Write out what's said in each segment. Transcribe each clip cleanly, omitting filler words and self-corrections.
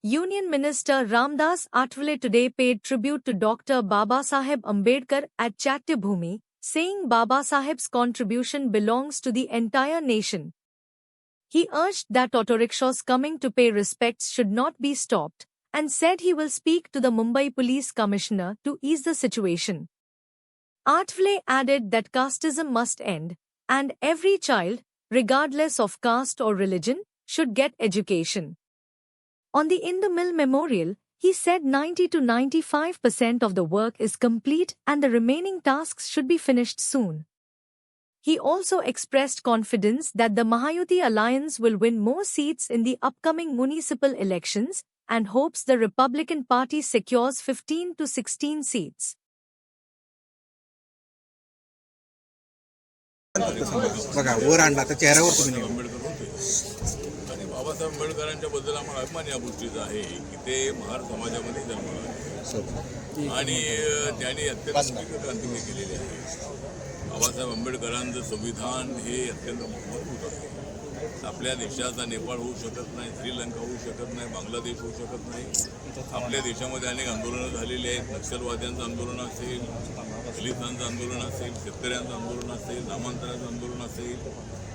Union Minister Ramdas Athwale today paid tribute to Dr. Babasaheb Ambedkar at Chatyabhumi, saying Babasaheb's contribution belongs to the entire nation. He urged that auto rickshaws coming to pay respects should not be stopped, and said he will speak to the Mumbai Police Commissioner to ease the situation. Athwale added that casteism must end, and every child, regardless of caste or religion, should get education. On the In the Mill Memorial, he said 90 to 95% of the work is complete and the remaining tasks should be finished soon. He also expressed confidence that the Mahayuti alliance will win more seats in the upcoming municipal elections and hopes the Republican Party secures 15 to 16 seats. बघा वर आणला तर चेहऱ्यावर तुम्ही बाबासाहेब आंबेडकरांच्या बद्दल आम्हाला अभिमान या गोष्टीचा आहे की ते महार समाजामध्ये जन्मले आणि त्यांनी अत्यंत क्रांती केलेली आहे. बाबासाहेब आंबेडकरांचं संविधान हे अत्यंत मजबूत आहे. आपल्या देशाचा नेपाळ होऊ शकत नाही, श्रीलंका होऊ शकत नाही, बांगलादेश होऊ शकत नाही. आपल्या देशामध्ये अनेक आंदोलनं झालेली आहेत. नक्षलवाद्यांचं आंदोलन असेल, दलितांचं आंदोलन असेल, शेतकऱ्यांचं आंदोलन असेल, नामांतराचं आंदोलन असेल,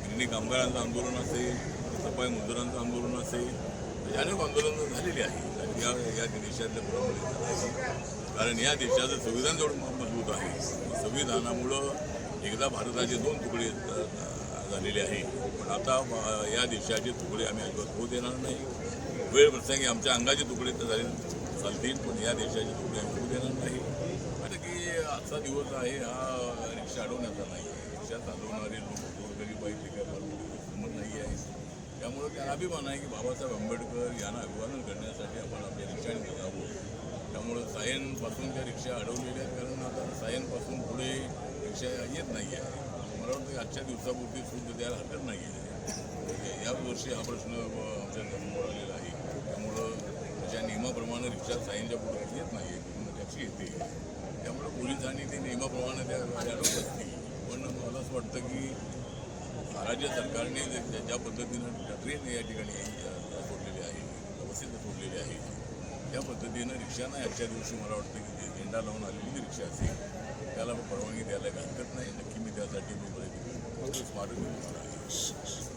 गिरणी कामगारांचं आंदोलन असेल, सफाई मजुरांचं आंदोलन असेल, अनेक आंदोलनं झालेली आहेत. आणि या देशातल्या पुरामुळे कारण या देशाचं संविधान जेवढं मजबूत आहे, संविधानामुळं एकदा भारताचे 2 तुकडे झालेले आहे. पण आता या देशाचे तुकडे आम्ही अजिबात होऊ देणार नाही. वेळ प्रसंगी आमच्या अंगाचे तुकडे तर झाले चालतील, पण या देशाचे तुकडे आम्ही होऊ देणार नाही. कारण की आजचा दिवस आहे हा रिक्षा अडवण्याचा नाही. रिक्षा चालवणारे लोक गोरगरीब पाहिजे काय समज नाही आहे. त्यामुळं त्यांना अभिमान आहे की बाबासाहेब आंबेडकर यांना अभिवादन करण्यासाठी आपण आपल्या रिक्षाने जावं. त्यामुळं सायनपासून त्या रिक्षा अडवलेल्या आहेत. कारण आता सायनपासून पुढे रिक्षा येत नाही आहे. मला वाटतं आजच्या दिवसापुरती सुद्धा द्यायला हरकत नाही आहे. याच वर्षी हा प्रश्न आमच्या समोर आलेला आहे. त्यामुळं त्याच्या नियमाप्रमाणे रिक्षा सायनच्या पुढे येत नाही आहे, पूर्ण टॅक्सी येते. त्यामुळं पोलिसांनी ते नियमाप्रमाणे त्या अडवत असतील. पण मला असं वाटतं की राज्य सरकारने ज्या पद्धतीनं ट्रेन या ठिकाणी सोडलेली आहे, व्यवस्थित सोडलेली आहे, त्या पद्धतीनं रिक्षांना आजच्या दिवशी मला वाटतं की झेंडा लावून आलेली रिक्षा असेल त्याला परवानगी द्यायला हरकत नाही. नक्की मी त्यासाठी स्मारक देणार आहे.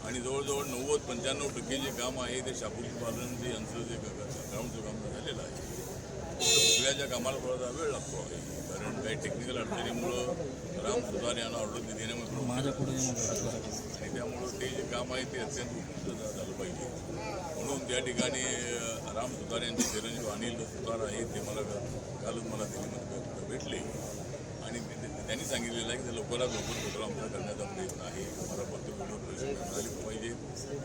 आणि जवळजवळ 90-95% जे काम आहे ते शाबुली पालन जे यांचं जे ग्राउंडचं काम झालेलं आहे. दुसऱ्याच्या कामाला थोडासा वेळ लागतो आहे, कारण काही टेक्निकल अडचणीमुळं राम सुतार यांना ऑर्डर देण्यामध्ये आणि त्यामुळं ते जे काम आहे ते अत्यंत उत्कृष्ट झालं पाहिजे. म्हणून त्या ठिकाणी राम सुतार यांचे चिरंजीव अनिल सुतार आहेत, ते कालच मला दिल्लीमध्ये भेटले आणि त्यांनी सांगितलेलं आहे की ते लवकरात लवकर पुतळा आमचा करण्याचा प्रयत्न आहे. मला फक्त व्हिडिओ प्रशिक्षण मिळाले पाहिजे.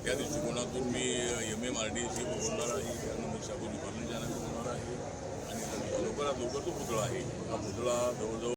त्या दृष्टिकोनातून मी MMRDAशी बोलणार आहे, त्यानंतर शाबुली पालन बोलणार आहे आणि लवकरात लवकर तो पुतळा आहे. हा पुतळा जवळजवळ